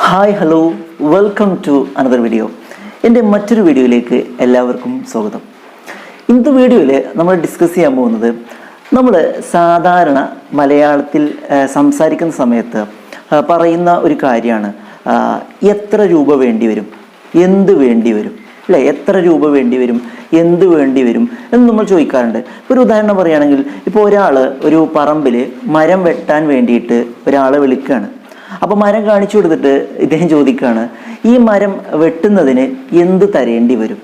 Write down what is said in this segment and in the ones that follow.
Hi hello welcome to another video. എൻ്റെ മറ്റൊരു വീഡിയോയിലേക്ക് എല്ലാവർക്കും സ്വാഗതം. ഇന്നത്തെ വീഡിയോയിൽ നമ്മൾ ഡിസ്കസ് ചെയ്യാൻ പോകുന്നത് നമ്മൾ സാധാരണ മലയാളത്തിൽ സംസാരിക്കുന്ന സമയത്ത് പറയുന്ന ഒരു കാര്യമാണ്. എത്ര രൂപ വേണ്ടി വരും, എന്ത് വേണ്ടി വരും, അല്ലേ? എത്ര രൂപ വേണ്ടി വരും, എന്ത് വേണ്ടി വരും എന്ന് നമ്മൾ ചോദിക്കാറുണ്ട്. ഒരു ഉദാഹരണം പറയുകയാണെങ്കിൽ, ഇപ്പോൾ ഒരാൾ ഒരു പറമ്പിൽ മരം വെട്ടാൻ വേണ്ടിയിട്ട് ഒരാളെ വിളിക്കുകയാണ്. അപ്പോൾ മരം കാണിച്ചു കൊടുത്തിട്ട് ഇദ്ദേഹം ചോദിക്കുകയാണ്, ഈ മരം വെട്ടുന്നതിന് എന്ത് തരേണ്ടി വരും?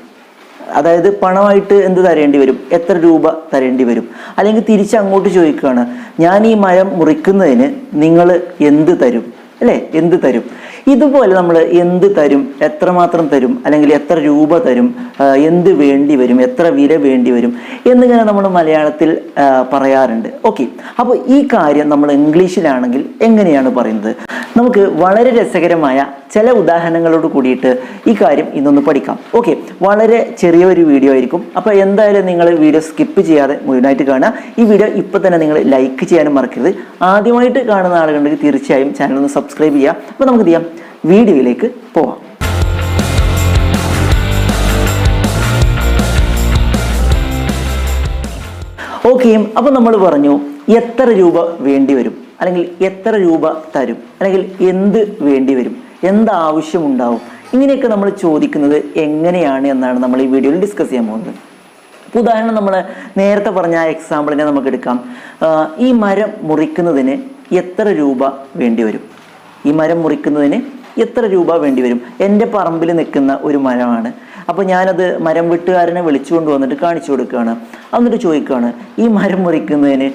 അതായത് പണമായിട്ട് എന്ത് തരേണ്ടി വരും, എത്ര രൂപ തരേണ്ടി വരും? അല്ലെങ്കിൽ തിരിച്ച് അങ്ങോട്ട് ചോദിക്കുകയാണ്, ഞാൻ ഈ മരം മുറിക്കുന്നതിന് നിങ്ങൾ എന്ത് തരും, അല്ലേ? എന്ത് തരും? ഇതുപോലെ നമ്മൾ എന്ത് തരും, എത്രമാത്രം തരും, അല്ലെങ്കിൽ എത്ര രൂപ തരും, എന്ത് വേണ്ടി വരും, എത്ര വില വേണ്ടി വരും എന്നിങ്ങനെ നമ്മൾ മലയാളത്തിൽ പറയാറുണ്ട്. ഓക്കെ, അപ്പോൾ ഈ കാര്യം നമ്മൾ ഇംഗ്ലീഷിലാണെങ്കിൽ എങ്ങനെയാണ് പറയുന്നത്? നമുക്ക് വളരെ രസകരമായ ചില ഉദാഹരണങ്ങളോട് കൂടിയിട്ട് ഈ കാര്യം ഇന്നൊന്ന് പഠിക്കാം. ഓക്കെ, വളരെ ചെറിയൊരു വീഡിയോ ആയിരിക്കും. അപ്പോൾ എന്തായാലും നിങ്ങൾ വീഡിയോ സ്കിപ്പ് ചെയ്യാതെ മുഴുവനായിട്ട് കാണുക. ഈ വീഡിയോ ഇപ്പോൾ തന്നെ നിങ്ങൾ ലൈക്ക് ചെയ്യാനും മറക്കരുത്. ആദ്യമായിട്ട് കാണുന്ന ആളുകളുണ്ടെങ്കിൽ തീർച്ചയായും ചാനൽ ഒന്ന് സബ്സ്ക്രൈബ് ചെയ്യുക. അപ്പോൾ നമുക്ക് ചെയ്യാം, വീഡിയോയിലേക്ക് പോവാം. ഓക്കെ, അപ്പോൾ നമ്മൾ പറഞ്ഞു എത്ര രൂപ വേണ്ടി വരും, അല്ലെങ്കിൽ എത്ര രൂപ തരും, അല്ലെങ്കിൽ എന്ത് വേണ്ടി വരും, എന്താവശ്യമുണ്ടാവും, ഇങ്ങനെയൊക്കെ നമ്മൾ ചോദിക്കുന്നത് എങ്ങനെയാണ് എന്നാണ് നമ്മൾ ഈ വീഡിയോയിൽ ഡിസ്കസ് ചെയ്യാൻ പോകുന്നത്. ഇപ്പോൾ ഉദാഹരണം നമ്മൾ നേരത്തെ പറഞ്ഞ ആ എക്സാമ്പിളിനെ നമുക്ക് എടുക്കാം. ഈ മരം മുറിക്കുന്നതിന് എത്ര രൂപ വേണ്ടി വരും? ഈ മരം മുറിക്കുന്നതിന് എത്ര രൂപ വേണ്ടി വരും? എൻ്റെ പറമ്പിൽ നിൽക്കുന്ന ഒരു മരമാണ്. അപ്പോൾ ഞാനത് മരം വെട്ടുകാരനെ വിളിച്ചുകൊണ്ട് വന്നിട്ട് കാണിച്ചു കൊടുക്കുകയാണ്. എന്നിട്ട് ചോദിക്കുകയാണ്, ഈ മരം മുറിക്കുന്നതിന്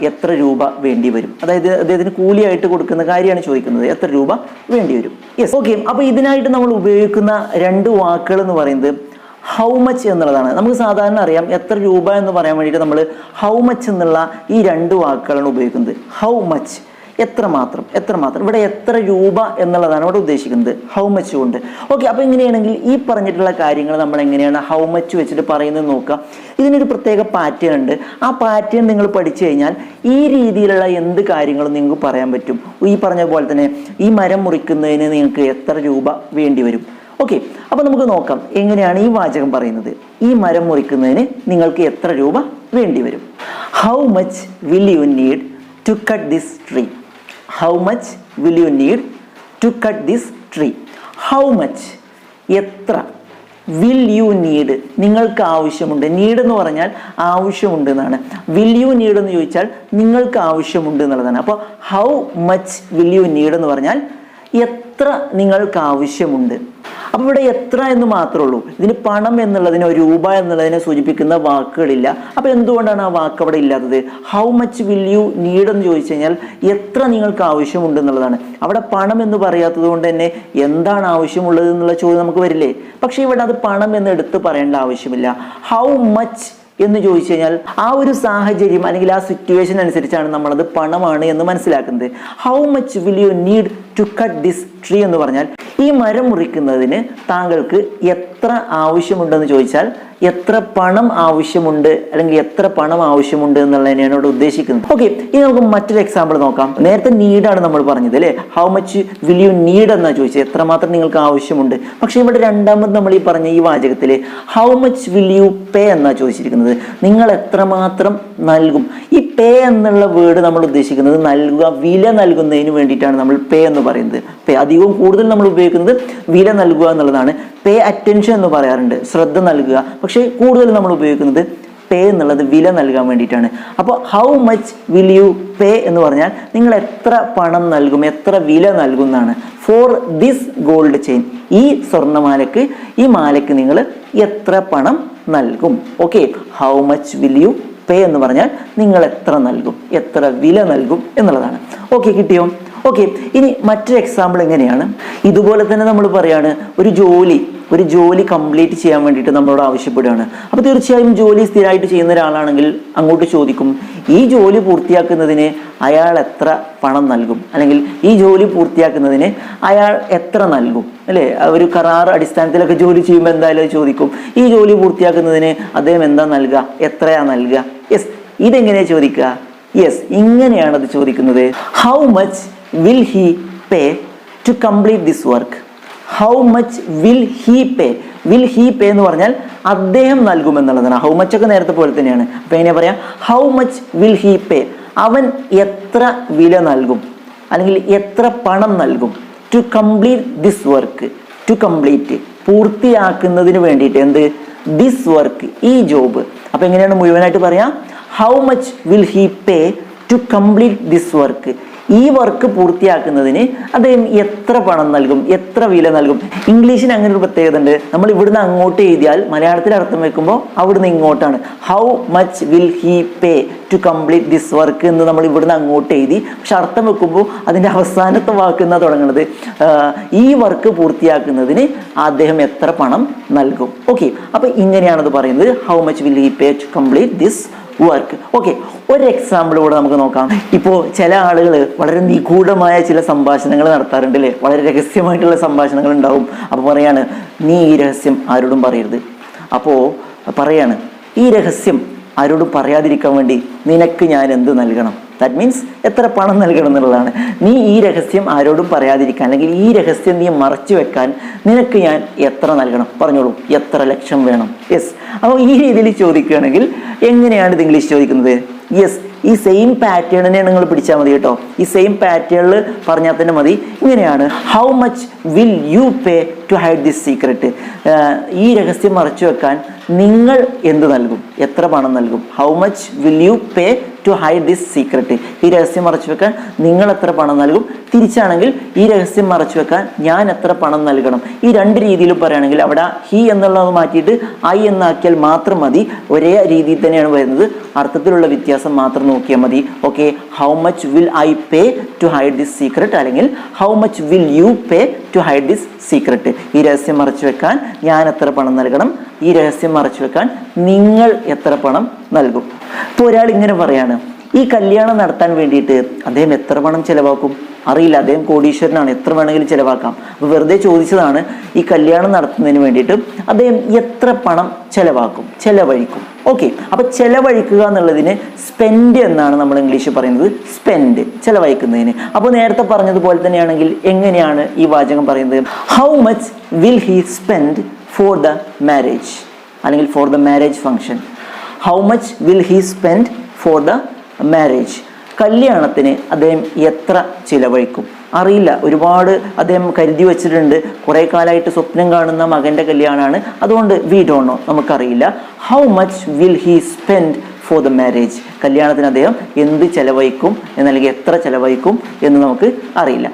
എത്ര രൂപ വേണ്ടി വരും? അതായത് അദ്ദേഹത്തിന് കൂലിയായിട്ട് കൊടുക്കുന്ന കാര്യമാണ് ചോദിക്കുന്നത്, എത്ര രൂപ വേണ്ടി വരും? Yes, okay. അപ്പോൾ ഇതിനായിട്ട് നമ്മൾ ഉപയോഗിക്കുന്ന രണ്ട് വാക്കുകൾ എന്ന് പറയുന്നത് ഹൗ മച്ച് എന്നുള്ളതാണ്. നമുക്ക് സാധാരണ അറിയാം, എത്ര രൂപ എന്ന് പറയാൻ വേണ്ടിയിട്ട് നമ്മൾ ഹൗ മച്ച് എന്നുള്ള ഈ രണ്ട് വാക്കുകളാണ് ഉപയോഗിക്കുന്നത്. ഹൗ മച്ച്, എത്രമാത്രം, എത്രമാത്രം. ഇവിടെ എത്ര രൂപ എന്നുള്ളതാണ് ഇവിടെ ഉദ്ദേശിക്കുന്നത് ഹൗ മച്ച് കൊണ്ട്. ഓക്കെ, അപ്പോൾ ഇങ്ങനെയാണെങ്കിൽ ഈ പറഞ്ഞിട്ടുള്ള കാര്യങ്ങൾ നമ്മൾ എങ്ങനെയാണ് ഹൗ മച്ച് വെച്ചിട്ട് പറയുന്നത് നോക്കുക. ഇതിനൊരു പ്രത്യേക പാറ്റേൺ ഉണ്ട്. ആ പാറ്റേൺ നിങ്ങൾ പഠിച്ചു കഴിഞ്ഞാൽ ഈ രീതിയിലുള്ള എന്ത് കാര്യങ്ങളും നിങ്ങൾക്ക് പറയാൻ പറ്റും. ഈ പറഞ്ഞ പോലെ തന്നെ ഈ മരം മുറിക്കുന്നതിന് നിങ്ങൾക്ക് എത്ര രൂപ വേണ്ടി വരും? ഓക്കെ, അപ്പോൾ നമുക്ക് നോക്കാം എങ്ങനെയാണ് ഈ വാചകം പറയുന്നത്. ഈ മരം മുറിക്കുന്നതിന് നിങ്ങൾക്ക് എത്ര രൂപ വേണ്ടി വരും? How much will you need to cut this tree? How much will you need to cut this tree? How much, എത്ര. Will you need, നിങ്ങൾക്ക് ആവശ്യമുണ്ട്. നീഡ് എന്ന് പറഞ്ഞാൽ ആവശ്യമുണ്ട് എന്നാണ്. Will you need എന്ന് ചോദിച്ചാൽ നിങ്ങൾക്ക് ആവശ്യമുണ്ട് എന്നുള്ളതാണ്. അപ്പോൾ how much will you need എന്ന് പറഞ്ഞാൽ എത്ര നിങ്ങൾക്ക് ആവശ്യമുണ്ട്. അപ്പോൾ ഇവിടെ എത്ര എന്ന് മാത്രമേ ഉള്ളൂ. ഇതിന് പണം എന്നുള്ളതിനോ രൂപ എന്നുള്ളതിനെ സൂചിപ്പിക്കുന്ന വാക്കുകളില്ല. അപ്പോൾ എന്തുകൊണ്ടാണ് ആ വാക്ക് അവിടെ ഇല്ലാത്തത്? How much will you need എന്ന് ചോദിച്ചു കഴിഞ്ഞാൽ എത്ര നിങ്ങൾക്ക് ആവശ്യമുണ്ട് എന്നുള്ളതാണ്. അവിടെ പണം എന്ന് പറയാത്തത് കൊണ്ട് തന്നെ എന്താണ് ആവശ്യമുള്ളത് എന്നുള്ള ചോദ്യം നമുക്ക് വരില്ലേ? പക്ഷേ ഇവിടെ അത് പണം എന്ന് എടുത്ത് പറയേണ്ട ആവശ്യമില്ല. ഹൗ മച്ച് എന്ന് ചോദിച്ചു കഴിഞ്ഞാൽ ആ ഒരു സാഹചര്യം അല്ലെങ്കിൽ ആ സിറ്റുവേഷൻ അനുസരിച്ചാണ് നമ്മളത് പണമാണ് എന്ന് മനസ്സിലാക്കുന്നത്. How much will you need to cut this tree എന്ന് പറഞ്ഞാൽ ഈ മരം മുറിക്കുന്നതിന് താങ്കൾക്ക് എത്ര ആവശ്യമുണ്ടെന്ന് ചോദിച്ചാൽ എത്ര പണം ആവശ്യമുണ്ട്, അല്ലെങ്കിൽ എത്ര പണം ആവശ്യമുണ്ട് എന്നുള്ളതിനെയാണ് ഇവിടെ ഉദ്ദേശിക്കുന്നത്. ഓക്കെ, ഇനി നമുക്ക് മറ്റൊരു എക്സാമ്പിൾ നോക്കാം. നേരത്തെ നീഡാണ് നമ്മൾ പറഞ്ഞത്, അല്ലേ? How much will you need എന്നാണ് ചോദിച്ചത്, എത്രമാത്രം നിങ്ങൾക്ക് ആവശ്യമുണ്ട്. പക്ഷേ ഇവിടെ രണ്ടാമത് നമ്മൾ ഈ പറഞ്ഞ ഈ വാചകത്തിൽ how much will you pay എന്നാണ് ചോദിച്ചിരിക്കുന്നത്. നിങ്ങൾ എത്രമാത്രം നൽകും. ഈ പേ എന്നുള്ള വേർഡ് നമ്മൾ ഉദ്ദേശിക്കുന്നത് നൽകുക, വില നൽകുന്നതിന് വേണ്ടിയിട്ടാണ് നമ്മൾ പേ എന്ന് പറയുന്നത്. പേ അധികവും കൂടുതൽ നമ്മൾ ഉപയോഗിക്കുന്നത് വില നൽകുക എന്നുള്ളതാണ്. പേ അറ്റൻഷൻ എന്ന് പറയാറുണ്ട്, ശ്രദ്ധ നൽകുക. പക്ഷേ കൂടുതൽ നമ്മൾ ഉപയോഗിക്കുന്നത് പേ എന്നുള്ളത് വില നൽകാൻ വേണ്ടിയിട്ടാണ്. അപ്പോൾ ഹൗ മച്ച് വിൽ യു പേ എന്ന് പറഞ്ഞാൽ നിങ്ങൾ എത്ര പണം നൽകും, എത്ര വില നൽകും എന്നാണ്. ഫോർ ദിസ് ഗോൾഡ് ചെയിൻ, ഈ സ്വർണ്ണമാലയ്ക്ക്, ഈ മാലയ്ക്ക് നിങ്ങൾ എത്ര പണം നൽകും? Okay, how much will you പേ എന്ന് പറഞ്ഞാൽ നിങ്ങൾ എത്ര നൽകും, എത്ര വില നൽകും എന്നുള്ളതാണ്. ഓക്കെ, കിട്ടിയോ? ഓക്കെ, ഇനി മറ്റൊരു എക്സാമ്പിൾ എങ്ങനെയാണ്? ഇതുപോലെ തന്നെ നമ്മൾ പറയാണ്, ഒരു ജോലി കംപ്ലീറ്റ് ചെയ്യാൻ വേണ്ടിയിട്ട് നമ്മളോട് ആവശ്യപ്പെടുകയാണ്. അപ്പോൾ തീർച്ചയായും ജോലി സ്ഥിരമായിട്ട് ചെയ്യുന്ന ഒരാളാണെങ്കിൽ അങ്ങോട്ട് ചോദിക്കും, ഈ ജോലി പൂർത്തിയാക്കുന്നതിന് അയാൾ എത്ര പണം നൽകും, അല്ലെങ്കിൽ ഈ ജോലി പൂർത്തിയാക്കുന്നതിന് അയാൾ എത്ര നൽകും, അല്ലേ? ഒരു കരാർ അടിസ്ഥാനത്തിലൊക്കെ ജോലി ചെയ്യുമ്പോൾ എന്തായാലും ചോദിക്കും, ഈ ജോലി പൂർത്തിയാക്കുന്നതിന് അദ്ദേഹം എന്താ നൽകുക, എത്രയാ നൽകുക? യെസ്, ഇതെങ്ങനെയാണ് ചോദിക്കുക? യെസ്, ഇങ്ങനെയാണ് അത് ചോദിക്കുന്നത്. How much will he pay to complete this work. How much will he pay? Will he pay എന്ന് പറഞ്ഞാൽ അദ്ദേഹം നൽകുമെന്നുള്ളതാണ്. ഹൗ മച്ച് ഒക്കെ നേരത്തെ പോലെ തന്നെയാണ്. അപ്പൊ എങ്ങനെ പറയാം? How much will he pay? അവൻ എത്ര വില നൽകും അല്ലെങ്കിൽ എത്ര പണം നൽകും? To complete this work. To complete പൂർത്തിയാക്കുന്നതിന് വേണ്ടിയിട്ട് എന്ത്? ദിസ് വർക്ക്, ഈ ജോബ്. അപ്പൊ എങ്ങനെയാണ് മുഴുവനായിട്ട് പറയാം? How much will he pay to complete this work? ഈ വർക്ക് പൂർത്തിയാക്കുന്നതിന് അദ്ദേഹം എത്ര പണം നൽകും, എത്ര വില നൽകും? ഇംഗ്ലീഷിന് അങ്ങനെ ഒരു പ്രത്യേകത ഉണ്ട്. നമ്മൾ ഇവിടുന്ന് അങ്ങോട്ട് എഴുതിയാൽ മലയാളത്തിൽ അർത്ഥം വെക്കുമ്പോൾ അവിടുന്ന് ഇങ്ങോട്ടാണ്. How much will he pay to complete this work എന്ന് നമ്മൾ ഇവിടുന്ന് അങ്ങോട്ട് എഴുതി, പക്ഷെ അർത്ഥം വെക്കുമ്പോൾ അതിൻ്റെ അവസാനത്തെ വാക്കുന്ന തുടങ്ങുന്നത് ഈ വർക്ക് പൂർത്തിയാക്കുന്നതിന് അദ്ദേഹം എത്ര പണം നൽകും. ഓക്കെ, അപ്പൊ ഇങ്ങനെയാണത് പറയുന്നത്. How much will he pay to complete this work. Okay, ഒരു എക്സാമ്പിൾ കൂടെ നമുക്ക് നോക്കാം. ഇപ്പോൾ ചില ആളുകൾ വളരെ നിഗൂഢമായ ചില സംഭാഷണങ്ങൾ നടത്താറുണ്ട് അല്ലേ? വളരെ രഹസ്യമായിട്ടുള്ള സംഭാഷണങ്ങൾ ഉണ്ടാവും. അപ്പോൾ പറയാണ്, നീ ഈ രഹസ്യം ആരോടും പറയരുത്. അപ്പോൾ പറയാണ്, ഈ രഹസ്യം ആരോടും പറയാതിരിക്കാൻ വേണ്ടി നിനക്ക് ഞാൻ എന്ത് നൽകണം? ദാറ്റ് മീൻസ് എത്ര പണം നൽകണം എന്നുള്ളതാണ്. നീ ഈ രഹസ്യം ആരോടും പറയാതിരിക്കാൻ, അല്ലെങ്കിൽ ഈ രഹസ്യം നീ മറച്ചു വെക്കാൻ നിനക്ക് ഞാൻ എത്ര നൽകണം? പറഞ്ഞോളൂ, എത്ര ലക്ഷം വേണം? യെസ്. അപ്പോൾ ഈ രീതിയിൽ ചോദിക്കുകയാണെങ്കിൽ എങ്ങനെയാണ് ഇത് ഇംഗ്ലീഷ് ചോദിക്കുന്നത്? യെസ്, ഈ സെയിം പാറ്റേണിനെ നിങ്ങൾ പിടിച്ചാൽ മതി കേട്ടോ. ഈ സെയിം പാറ്റേണിൽ പറഞ്ഞാൽ തന്നെ മതി. ഇങ്ങനെയാണ്, how much will you pay to hide this secret? ഈ രഹസ്യം മറച്ചു വെക്കാൻ നിങ്ങൾ എന്ത് നൽകും? എത്ര പണം നൽകും? How much will you pay to hide this secret? ഈ രഹസ്യം മറച്ചു വെക്കാൻ നിങ്ങൾ എത്ര പണം നൽകും? തിരിച്ചാണെങ്കിൽ ഈ രഹസ്യം മറച്ചു വെക്കാൻ ഞാൻ എത്ര പണം നൽകണം? ഈ രണ്ട് രീതിയിലും പറയുകയാണെങ്കിൽ അവിടെ ഹി എന്നുള്ളത് മാറ്റിയിട്ട് ഐ എന്നാക്കിയാൽ മാത്രം മതി. ഒരേ രീതിയിൽ തന്നെയാണ് വരുന്നത്, അർത്ഥത്തിലുള്ള വ്യത്യാസം മാത്രം നോക്കിയാൽ മതി. Okay, how much will I pay to hide this secret, അല്ലെങ്കിൽ how much will you pay to hide this secret? ഈ രഹസ്യം മറച്ചു വെക്കാൻ ഞാൻ എത്ര പണം നൽകണം? ഈ രഹസ്യം മറച്ചു വെക്കാൻ നിങ്ങൾ എത്ര പണം നൽകും? ഇപ്പോൾ ഒരാൾ ഇങ്ങനെ പറയാണ്, ഈ കല്യാണം നടത്താൻ വേണ്ടിയിട്ട് അദ്ദേഹം എത്ര പണം ചെലവാക്കും? അറിയില്ല, അദ്ദേഹം കോടീശ്വരനാണ്, എത്ര വേണമെങ്കിലും ചെലവാക്കാം. അപ്പോൾ വെറുതെ ചോദിച്ചതാണ്, ഈ കല്യാണം നടത്തുന്നതിന് വേണ്ടിയിട്ട് അദ്ദേഹം എത്ര പണം ചെലവഴിക്കും? ഓക്കെ, അപ്പൊ ചെലവഴിക്കുക എന്നുള്ളതിന് സ്പെൻഡ് എന്നാണ് നമ്മൾ ഇംഗ്ലീഷിൽ പറയുന്നത്. സ്പെൻഡ്, ചെലവഴിക്കുന്നതിന്. അപ്പോൾ നേരത്തെ പറഞ്ഞതുപോലെ തന്നെയാണെങ്കിൽ എങ്ങനെയാണ് ഈ വാചകം പറയുന്നത്? How much will he spend for the marriage, അല്ലെങ്കിൽ for the marriage function? How much will he spend for the marriage? കല്യാണത്തിന് അദ്ദേഹം എത്ര ചിലവഴിക്കും? അറിയില്ല, ഒരുപാട് അദ്ദേഹം കരുതി വെച്ചിട്ടുണ്ട്. കുറേ കാലമായിട്ട് സ്വപ്നം കാണുന്ന മകൻ്റെ കല്യാണമാണ്, അതുകൊണ്ട് വി ഡോണ്ട് നോ, നമുക്കറിയില്ല. How much will he spend for the marriage? കല്യാണത്തിന് അദ്ദേഹം എന്ത് ചെലവഴിക്കും എന്നല്ലെങ്കിൽ എത്ര ചെലവഴിക്കും എന്ന് നമുക്ക് അറിയില്ല.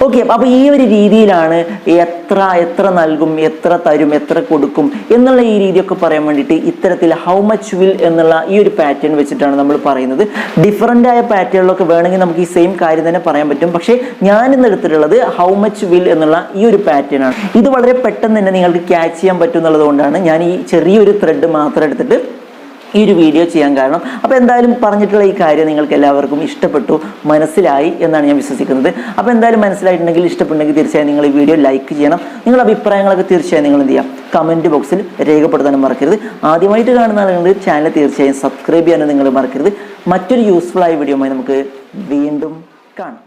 ഓക്കെ, അപ്പോൾ ഈ ഒരു രീതിയിലാണ് എത്ര നൽകും, എത്ര തരും, എത്ര കൊടുക്കും എന്നുള്ള ഈ രീതിയൊക്കെ പറയാൻ വേണ്ടിയിട്ട് ഇത്തരത്തിൽ ഹൗ മച്ച് വിൽ എന്നുള്ള ഈ ഒരു പാറ്റേൺ വെച്ചിട്ടാണ് നമ്മൾ പറയുന്നത്. ഡിഫറൻ്റ് ആയ പാറ്റേണിലൊക്കെ വേണമെങ്കിൽ നമുക്ക് ഈ സെയിം കാര്യം തന്നെ പറയാൻ പറ്റും. പക്ഷേ ഞാനിന്ന് എടുത്തിട്ടുള്ളത് ഹൗ മച്ച് വിൽ എന്നുള്ള ഈ ഒരു പാറ്റേൺ ആണ്. ഇത് വളരെ പെട്ടെന്ന് തന്നെ നിങ്ങൾക്ക് ക്യാച്ച് ചെയ്യാൻ പറ്റും എന്നുള്ളത് കൊണ്ടാണ് ഞാൻ ഈ ചെറിയൊരു ത്രെഡ് മാത്രം എടുത്തിട്ട് ഈ ഒരു വീഡിയോ ചെയ്യാൻ കാരണം. അപ്പോൾ എന്തായാലും പറഞ്ഞിട്ടുള്ള ഈ കാര്യം നിങ്ങൾക്ക് എല്ലാവർക്കും ഇഷ്ടപ്പെട്ടു, മനസ്സിലായി എന്നാണ് ഞാൻ വിശ്വസിക്കുന്നത്. അപ്പോൾ എന്തായാലും മനസ്സിലായിട്ടുണ്ടെങ്കിൽ, ഇഷ്ടപ്പെട്ടെങ്കിൽ തീർച്ചയായും നിങ്ങൾ ഈ വീഡിയോ ലൈക്ക് ചെയ്യണം. നിങ്ങളുടെ അഭിപ്രായങ്ങളൊക്കെ തീർച്ചയായും നിങ്ങൾ എന്ത് ചെയ്യാം, കമൻറ്റ് ബോക്സിൽ രേഖപ്പെടുത്താനും മറക്കരുത്. ആദ്യമായിട്ട് കാണുന്ന ആളുകൾ ചാനൽ തീർച്ചയായും സബ്സ്ക്രൈബ് ചെയ്യാനും നിങ്ങൾ മറക്കരുത്. മറ്റൊരു യൂസ്ഫുൾ ആയ വീഡിയോയുമായി നമുക്ക് വീണ്ടും കാണാം.